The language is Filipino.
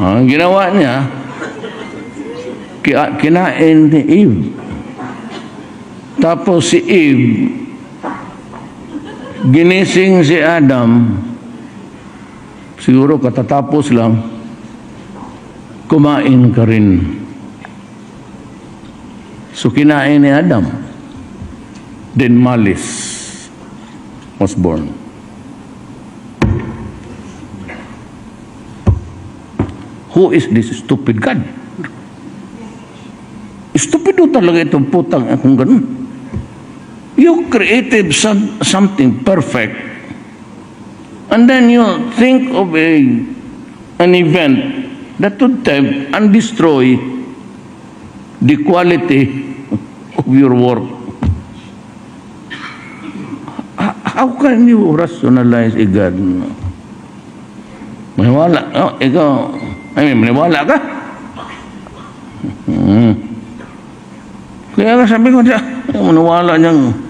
Ang ginawa niya, kinain ni Eve. Tapos si Eve, ginising si Adam, siguro katatapos lang, kumain ka rin. So kinain ni Adam. Then malice was born. Who is this stupid God? Stupido talaga itong putang akong ganun. You created something perfect, and then you think of an event that would tempt and destroy the quality of your work. How can you rationalize a God? Maniwala. Oh, ikaw, maniwala ka? Kaya sabi ko siya, maniwala niyang